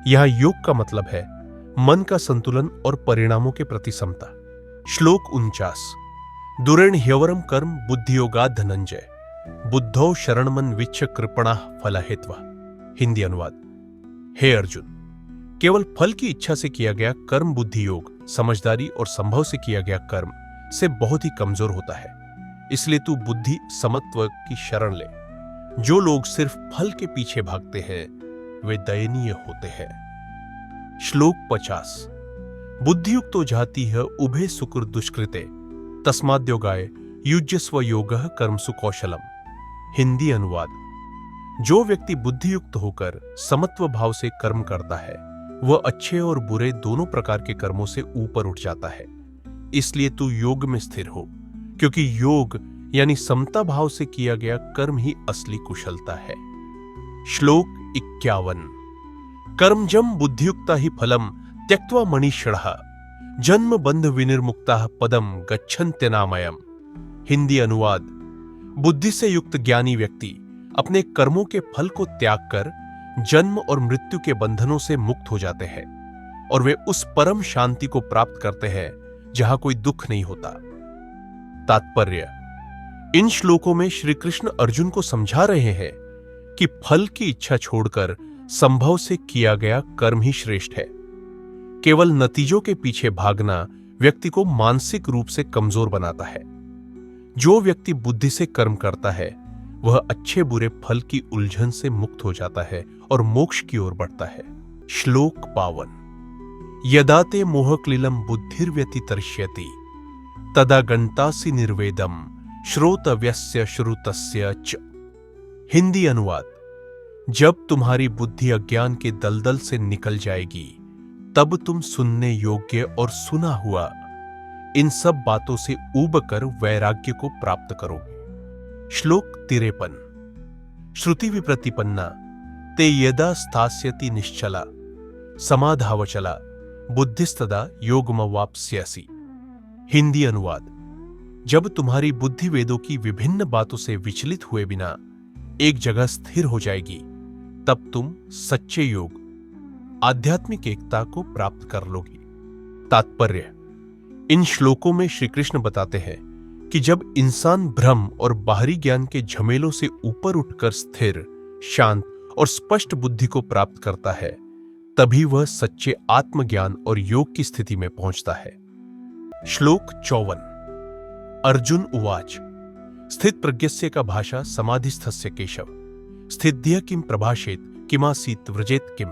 यह योग का मतलब है मन का संतुलन और परिणामों के प्रति समता। श्लोक 49। दुरेण ह्यवरम कर्म बुद्धियोगा धनंजय बुद्धौ शरणमन विच्छ कृपणा फलहेत्वा। हिंदी अनुवाद। हे अर्जुन, केवल फल की इच्छा से किया गया कर्म बुद्धि योग समझदारी और संभव से किया गया कर्म से बहुत ही कमजोर होता है। इसलिए तू बुद्धि समत्व की शरण ले। जो लोग सिर्फ फल के पीछे भागते हैं वे दयनीय होते हैं। श्लोक 50। बुद्धियुक्तो जाति है उभे सुकृत दुष्कृते तस्माद्योगाय युज्यस्व योगः कर्मसु कौशलम। हिंदी अनुवाद। जो व्यक्ति बुद्धियुक्त होकर समत्व भाव से कर्म करता है वह अच्छे और बुरे दोनों प्रकार के कर्मों से ऊपर उठ जाता है। इसलिए तू योग में स्थिर हो, क्योंकि योग यानी समता भाव से किया गया कर्म ही असली कुशलता है। श्लोक 51। कर्मजम बुद्धियुक्ता ही फलम त्यक्त्वा मणिषढ़ जन्म बंध विनिर्मुक्ता पदम गच्छन्त्यनामयम। हिंदी अनुवाद। बुद्धि से युक्त ज्ञानी व्यक्ति अपने कर्मों के फल को त्याग कर जन्म और मृत्यु के बंधनों से मुक्त हो जाते हैं और वे उस परम शांति को प्राप्त करते हैं जहां कोई दुख नहीं होता। तात्पर्य: इन श्लोकों में श्री कृष्ण अर्जुन को समझा रहे हैं कि फल की इच्छा छोड़कर संभव से किया गया कर्म ही श्रेष्ठ है। केवल नतीजों के पीछे भागना व्यक्ति को मानसिक रूप से कमजोर बनाता है। जो व्यक्ति बुद्धि से कर्म करता है वह अच्छे बुरे फल की उलझन से मुक्त हो जाता है और मोक्ष की ओर बढ़ता है। श्लोक 52। यदा ते मोहक्लिलम बुद्धिर्व्यतितरिष्यति तदा गंतासि निर्वेदम श्रोतव्यस्य श्रुतस्य च। हिंदी अनुवाद। जब तुम्हारी बुद्धि अज्ञान के दलदल से निकल जाएगी तब तुम सुनने योग्य और सुना हुआ इन सब बातों से ऊबकर वैराग्य को प्राप्त करोगे। श्लोक 53। श्रुति विप्रतिपन्ना ते यदा स्थास्यति निश्चला समाधावचला बुद्धिस्तदा योगमवाप्स्यसि। हिंदी अनुवाद। जब तुम्हारी बुद्धि वेदों की विभिन्न बातों से विचलित हुए बिना एक जगह स्थिर हो जाएगी तब तुम सच्चे योग आध्यात्मिक एकता को प्राप्त कर लोगी। तात्पर्य: इन श्लोकों में श्री कृष्ण बताते हैं कि जब इंसान भ्रम और बाहरी ज्ञान के झमेलों से ऊपर उठकर स्थिर, शांत और स्पष्ट बुद्धि को प्राप्त करता है तभी वह सच्चे आत्मज्ञान और योग की स्थिति में पहुंचता है। श्लोक 54। अर्जुन उवाच स्थित प्रज्ञस्य का भाषा समाधिस्थस्य केशव स्थित्य किम प्रभाषेत किमासीत व्रजेत किम।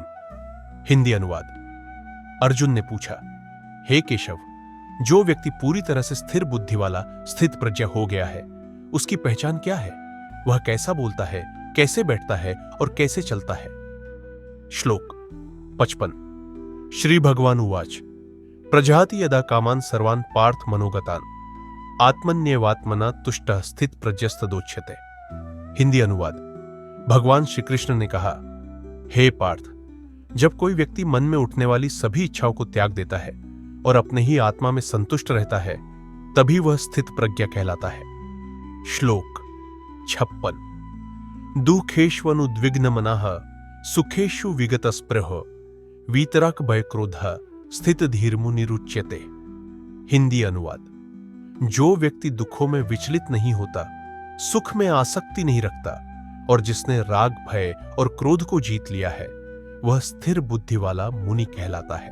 हिंदी अनुवाद। अर्जुन ने पूछा, हे केशव, जो व्यक्ति पूरी तरह से स्थिर बुद्धि वाला स्थित प्रज्ञ हो गया है उसकी पहचान क्या है? वह कैसा बोलता है, कैसे बैठता है और कैसे चलता है? श्लोक 55। श्री भगवान उवाच प्रजाति यदा कामान सर्वान् पार्थ मनोगतान् आत्मन्येवात्मना तुष्टः स्थित प्रज्ञस्तदोच्यते। हिंदी अनुवाद। भगवान श्री कृष्ण ने कहा, हे पार्थ, जब कोई व्यक्ति मन में उठने वाली सभी इच्छाओं को त्याग देता है और अपने ही आत्मा में संतुष्ट रहता है तभी वह स्थित प्रज्ञा कहलाता है। श्लोक 56। दुःखेष्वनुद्विग्न मनः सुखेषु विगत स्पृह वीतराग भय क्रोधः स्थित धीर्मुनिरुच्यते। हिंदी अनुवाद। जो व्यक्ति दुखों में विचलित नहीं होता, सुख में आसक्ति नहीं रखता और जिसने राग, भय और क्रोध को जीत लिया है वह स्थिर बुद्धि वाला मुनि कहलाता है।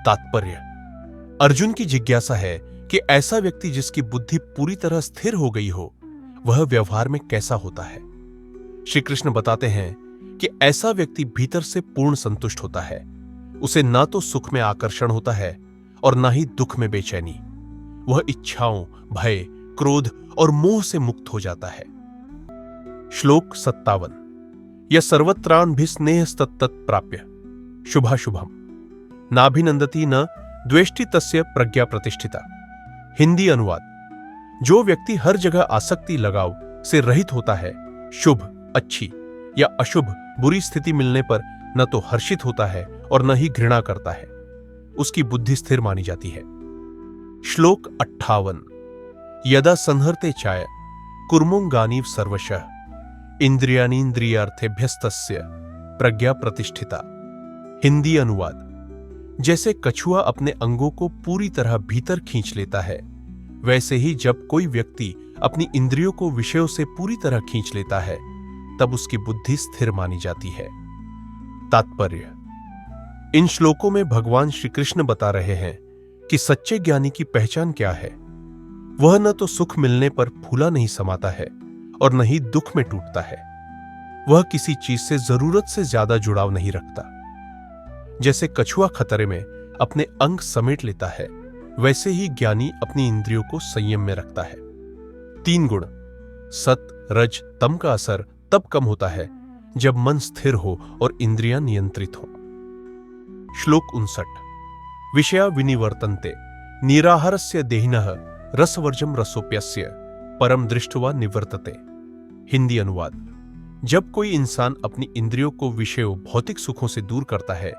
तात्पर्य: अर्जुन की जिज्ञासा है कि ऐसा व्यक्ति जिसकी बुद्धि पूरी तरह स्थिर हो गई हो वह व्यवहार में कैसा होता है। श्री कृष्ण बताते हैं कि ऐसा व्यक्ति भीतर से पूर्ण संतुष्ट होता है। उसे ना तो सुख में आकर्षण होता है और ना ही दुख में बेचैनी। वह इच्छाओं, भय, क्रोध और मोह से मुक्त हो जाता है। श्लोक 57। यह सर्वत्रान्भिस्नेहस्तत्तत् प्राप्य शुभाशुभम नाभिनंदति न द्वेष्टि तस्य प्रज्ञा प्रतिष्ठिता। हिंदी अनुवाद। जो व्यक्ति हर जगह आसक्ति लगाव से रहित होता है, शुभ, अच्छी या अशुभ, बुरी स्थिति मिलने पर न तो हर्षित होता है और न ही घृणा करता है, उसकी बुद्धि स्थिर मानी जाती है। श्लोक 58। यदा संहर्ते चाय कुर्मुंगानीव सर्वशः इंद्रियानीन्द्रियार्थेभ्यस्तस्य प्रज्ञा प्रतिष्ठिता। हिंदी अनुवाद। जैसे कछुआ अपने अंगों को पूरी तरह भीतर खींच लेता है, वैसे ही जब कोई व्यक्ति अपनी इंद्रियों को विषयों से पूरी तरह खींच लेता है तब उसकी बुद्धि स्थिर मानी जाती है। तात्पर्य: इन श्लोकों में भगवान श्री कृष्ण बता रहे हैं कि सच्चे ज्ञानी की पहचान क्या है। वह न तो सुख मिलने पर फूला नहीं समाता है और न ही दुख में टूटता है। वह किसी चीज से जरूरत से ज्यादा जुड़ाव नहीं रखता। जैसे कछुआ खतरे में अपने अंग समेट लेता है, वैसे ही ज्ञानी अपनी इंद्रियों को संयम में रखता है। 3 गुण सत, रज, तम का असर तब कम होता है जब मन स्थिर हो और इंद्रियां नियंत्रित हो। श्लोक 59। विषया विनिवर्तन्ते निराहारस्य देहिनः रसवर्जम रसोप्यस्य परम दृष्ट्वा निवर्तते। हिंदी अनुवाद। जब कोई इंसान अपनी इंद्रियों को विषयों, भौतिक सुखों से दूर करता है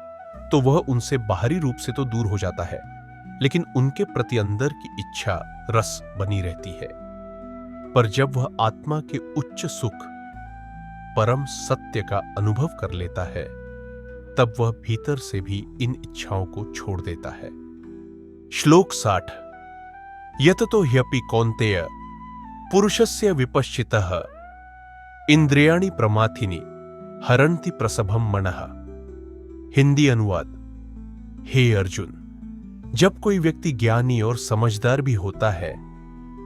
तो वह उनसे बाहरी रूप से तो दूर हो जाता है, लेकिन उनके प्रति अंदर की इच्छा रस बनी रहती है। पर जब वह आत्मा के उच्च सुख परम सत्य का अनुभव कर लेता है, तब वह भीतर से भी इन इच्छाओं को छोड़ देता है। श्लोक 60। यततो ह्यपि कौन्तेय पुरुषस्य विपश्चितः इंद्रियाणि प्रमाथिनि हरन्ति प्रसभम मनः। हिंदी अनुवाद। हे अर्जुन, जब कोई व्यक्ति ज्ञानी और समझदार भी होता है,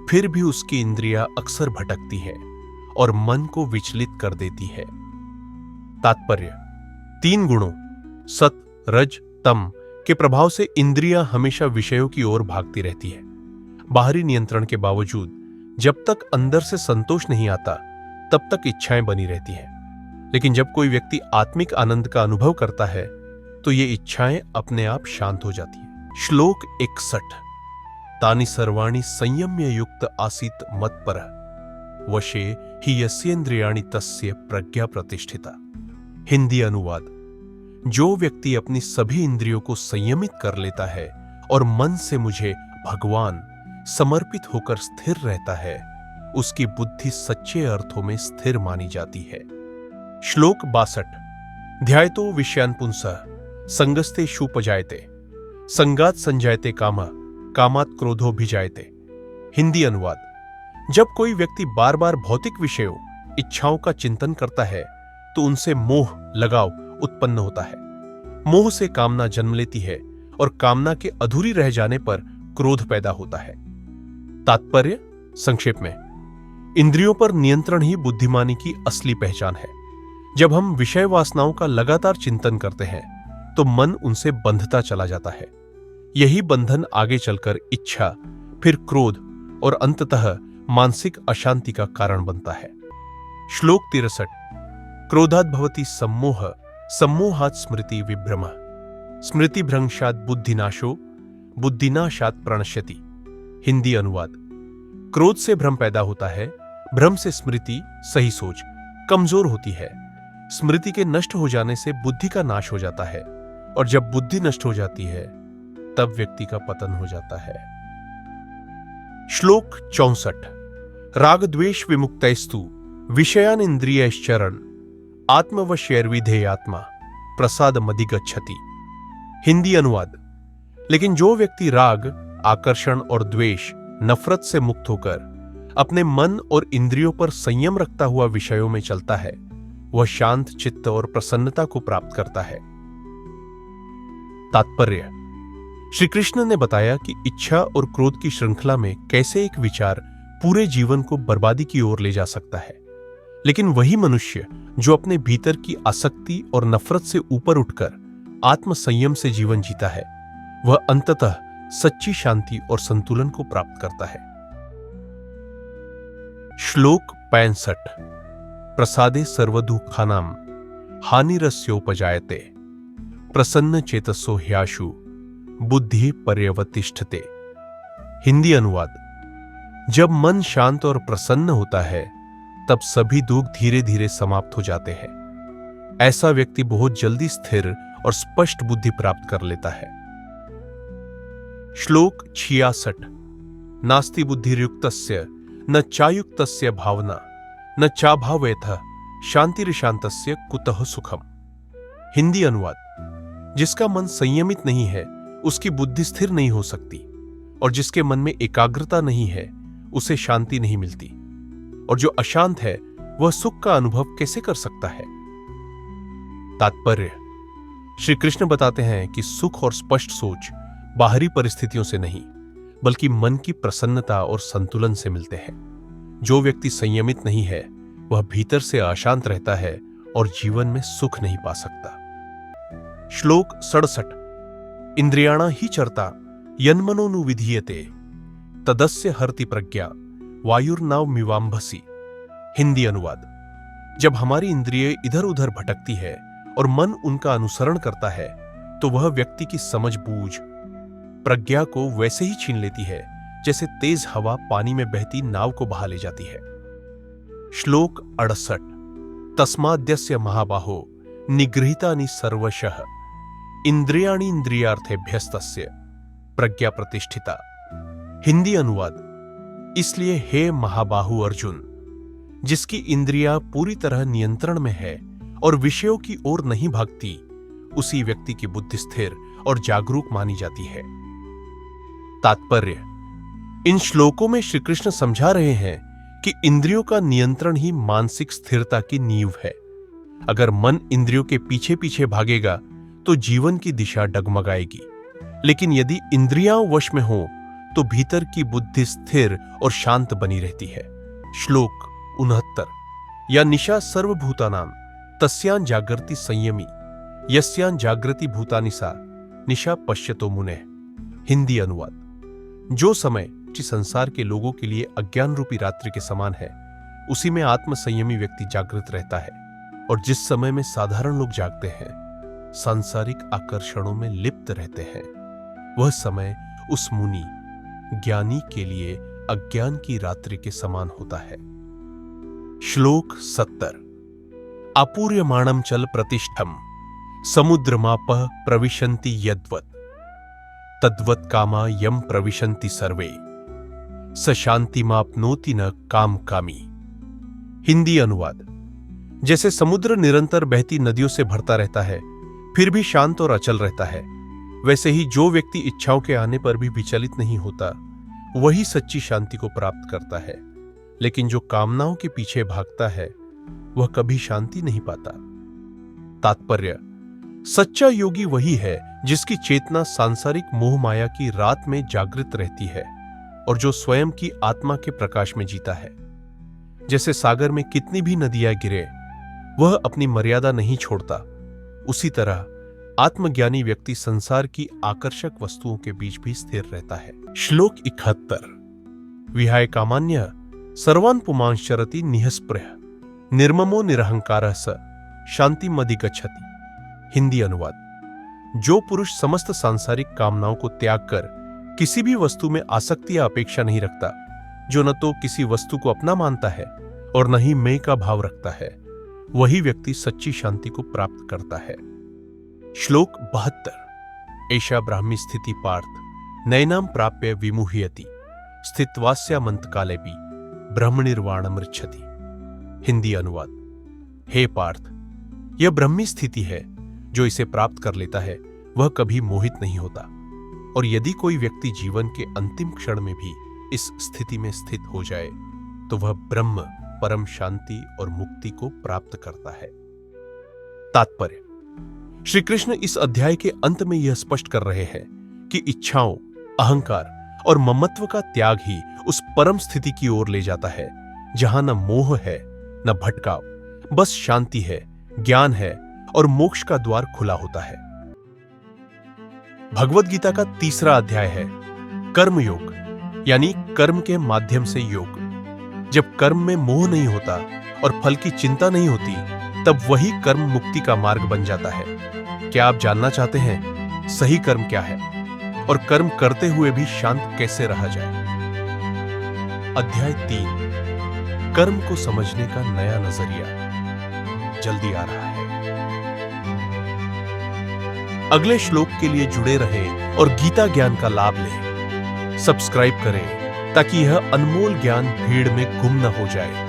फिर भी उसकी इंद्रियां अक्सर भटकती है और मन को विचलित कर देती है। तात्पर्य: 3 गुणों सत, रज, तम के प्रभाव से इंद्रियां हमेशा विषयों की ओर भागती रहती है। बाहरी नियंत्रण के बावजूद जब तक अंदर से संतोष नहीं आता, तब तक इच्छाएं बनी रहती हैं। लेकिन जब कोई व्यक्ति आत्मिक आनंद का अनुभव करता है, तो ये इच्छाएं अपने आप शांत हो जाती हैं। श्लोक 61। तानि सर्वाणि संयम्य युक्त आसीत मत्परः वशे हि यस्येन्द्रियाणि तस्य प्रज्ञा प्रतिष्ठिता। हिंदी अनुवाद। जो व्यक्ति अपनी सभी इंद्रियों को संयमित कर लेता है और मन से मुझे भगवान समर्पित होकर स्थिर रहता है, उसकी बुद्धि सच्चे अर्थों में स्थिर मानी जाती है। श्लोक 62। ध्यायतो विषयान् पुंसः संगस्ते शुपजायते संगात संजायते कामः कामात् क्रोधो भिजायते। हिंदी अनुवाद। जब कोई व्यक्ति बार बार भौतिक विषयों, इच्छाओं का चिंतन करता है, तो उनसे मोह, लगाव उत्पन्न होता है। मोह से कामना जन्म लेती है और कामना के अधूरी रह जाने पर क्रोध पैदा होता है। तात्पर्य संक्षेप में, इंद्रियों पर नियंत्रण ही बुद्धिमानी की असली पहचान है। जब हम विषय वासनाओं का लगातार चिंतन करते हैं, तो मन उनसे बंधता चला जाता है। यही बंधन आगे चलकर इच्छा, फिर क्रोध और अंततः मानसिक अशांति का कारण बनता है। श्लोक 63। क्रोधात् भवति सम्मोह सम्मोहात् स्मृति विभ्रमः स्मृतिभ्रंशात् बुद्धिनाशो बुद्धिनाशात् प्रणश्यति। हिंदी अनुवाद। क्रोध से भ्रम पैदा होता है, भ्रम से स्मृति, सही सोच कमजोर होती है। स्मृति के नष्ट हो जाने से बुद्धि का नाश हो जाता है, और जब बुद्धि नष्ट हो जाती है, तब व्यक्ति का पतन हो जाता है। श्लोक 64। राग द्वेष विमुक्तैस्तु विषयान् इंद्रियैश्चरन् आत्मवश्यैर्विधेयात्मा प्रसादमधिगच्छति। हिंदी अनुवाद। लेकिन जो व्यक्ति राग, आकर्षण और द्वेष, नफरत से मुक्त होकर अपने मन और इंद्रियों पर संयम रखता हुआ विषयों में चलता है, वह शांत चित्त और प्रसन्नता को प्राप्त करता है। तात्पर्य: श्री कृष्ण ने बताया कि इच्छा और क्रोध की श्रृंखला में कैसे एक विचार पूरे जीवन को बर्बादी की ओर ले जा सकता है। लेकिन वही मनुष्य जो अपने भीतर की आसक्ति और नफरत से ऊपर उठकर आत्म संयम से जीवन जीता है, वह अंततः सच्ची शांति और संतुलन को प्राप्त करता है। श्लोक 65। प्रसादे सर्वदुःखानां हानिरस्योपजायते प्रसन्न चेतसो ह्याशु बुद्धि पर्यवतिष्ठते। हिंदी अनुवाद। जब मन शांत और प्रसन्न होता है, तब सभी दुख धीरे धीरे समाप्त हो जाते हैं। ऐसा व्यक्ति बहुत जल्दी स्थिर और स्पष्ट बुद्धि प्राप्त कर लेता है। श्लोक 66। नास्ति बुद्धिर्युक्तस्य न चायुक्तस्य भावना न चाभावेतः शांतिर्शांतस्य कुतः सुखम। हिंदी अनुवाद। जिसका मन संयमित नहीं है, उसकी बुद्धि स्थिर नहीं हो सकती, और जिसके मन में एकाग्रता नहीं है, उसे शांति नहीं मिलती, और जो अशांत है वह सुख का अनुभव कैसे कर सकता है। तात्पर्य: श्री कृष्ण बताते हैं कि सुख और स्पष्ट सोच बाहरी परिस्थितियों से नहीं, बल्कि मन की प्रसन्नता और संतुलन से मिलते हैं। जो व्यक्ति संयमित नहीं है, वह भीतर से अशांत रहता है और जीवन में सुख नहीं पा सकता। श्लोक 67। इंद्रियाणा ही चरता यन्मनोनु विधीयते तदस्य हरति प्रज्ञा वायुर्नाव मिवाम्भसी। हिंदी अनुवाद। जब हमारी इंद्रिय इधर उधर भटकती है और मन उनका अनुसरण करता है, तो वह व्यक्ति की समझ बूझ, प्रज्ञा को वैसे ही छीन लेती है जैसे तेज हवा पानी में बहती नाव को बहा ले जाती है। श्लोक 68। तस्माद्यस्य महाबाहो निगृहीतानि सर्वशः इंद्रियाणि इंद्रियार्थेभ्यस्तस्य प्रज्ञा प्रतिष्ठिता। हिंदी अनुवाद। इसलिए हे महाबाहु अर्जुन, जिसकी इंद्रियां पूरी तरह नियंत्रण में है और विषयों की ओर नहीं भागती, उसी व्यक्ति की बुद्धि स्थिर और जागरूक मानी जाती है। तात्पर्य: इन श्लोकों में श्री कृष्ण समझा रहे हैं कि इंद्रियों का नियंत्रण ही मानसिक स्थिरता की नींव है। अगर मन इंद्रियों के पीछे पीछे भागेगा तो जीवन की दिशा डगमगाएगी, लेकिन यदि इंद्रियां वश में हो तो भीतर की बुद्धि स्थिर और शांत बनी रहती है। श्लोक 69। या निशा सर्वभूतानां तस्यां जागृति संयमी यस्यां जागृति भूतानि सा निशा पश्यतो मुने। हिंदी अनुवाद। जो समय संसार के लोगों के लिए अज्ञान रूपी रात्रि के समान है, उसी में आत्म संयमी व्यक्ति जागृत रहता है, और जिस समय में साधारण लोग जागते हैं, सांसारिक आकर्षणों में लिप्त रहते हैं, वह समय उस मुनि ज्ञानी के लिए अज्ञान की रात्रि के समान होता है। श्लोक 70। अपूर्यमाणं चल प्रतिष्ठम समुद्रमापः प्रविशन्ति यद्वत् तद्वत् कामा यम प्रविशन्ति सर्वे स शांतिमाप्नोति न काम कामी। हिंदी अनुवाद। जैसे समुद्र निरंतर बहती नदियों से भरता रहता है, फिर भी शांत और अचल रहता है, वैसे ही जो व्यक्ति इच्छाओं के आने पर भी विचलित नहीं होता, वही सच्ची शांति को प्राप्त करता है। लेकिन जो कामनाओं के पीछे भागता है, वह कभी शांति नहीं पाता। तात्पर्य: सच्चा योगी वही है जिसकी चेतना सांसारिक मोह माया की रात में जागृत रहती है और जो स्वयं की आत्मा के प्रकाश में जीता है। जैसे सागर में कितनी भी नदियां गिरे, वह अपनी मर्यादा नहीं छोड़ता, उसी तरह आत्मज्ञानी व्यक्ति संसार की आकर्षक वस्तुओं के बीच भी स्थिर रहता है। श्लोक 71। विहाय कामान्य सर्वान् पुमांश्चरति निःस्पृहः निर्ममो निरहंकारः स शांतिमधिगच्छति। हिंदी अनुवाद। जो पुरुष समस्त सांसारिक कामनाओं को त्याग कर किसी भी वस्तु में आसक्ति या अपेक्षा नहीं रखता, जो न तो किसी वस्तु को अपना मानता है और न ही मैं का भाव रखता है, वही व्यक्ति सच्ची शांति को प्राप्त करता है। श्लोक 72। एषा ब्राह्मी स्थिति पार्थ नैनाम प्राप्य विमुह्यति स्थित्वास्यामन्तकालेपि ब्रह्मनिर्वाणमृच्छति। हिंदी अनुवाद। हे पार्थ, यह ब्रह्मी स्थिति है, जो इसे प्राप्त कर लेता है वह कभी मोहित नहीं होता, और यदि कोई व्यक्ति जीवन के अंतिम क्षण में भी इस स्थिति में स्थित हो जाए तो वह ब्रह्म परम शांति और मुक्ति को प्राप्त करता है। तात्पर्य: श्री कृष्ण इस अध्याय के अंत में यह स्पष्ट कर रहे हैं कि इच्छाओं, अहंकार और ममत्व का त्याग ही उस परम स्थिति की ओर ले जाता है, जहां न मोह है न भटकाव, बस शांति है, ज्ञान है और मोक्ष का द्वार खुला होता है। भगवद गीता का 3रा अध्याय है कर्म योग, यानी कर्म के माध्यम से योग। जब कर्म में मोह नहीं होता और फल की चिंता नहीं होती, तब वही कर्म मुक्ति का मार्ग बन जाता है। क्या आप जानना चाहते हैं सही कर्म क्या है और कर्म करते हुए भी शांत कैसे रहा जाए? अध्याय 3 कर्म को समझने का नया नजरिया जल्दी आ रहा है। अगले श्लोक के लिए जुड़े रहें और गीता ज्ञान का लाभ लें। सब्सक्राइब करें ताकि यह अनमोल ज्ञान भीड़ में गुम न हो जाए।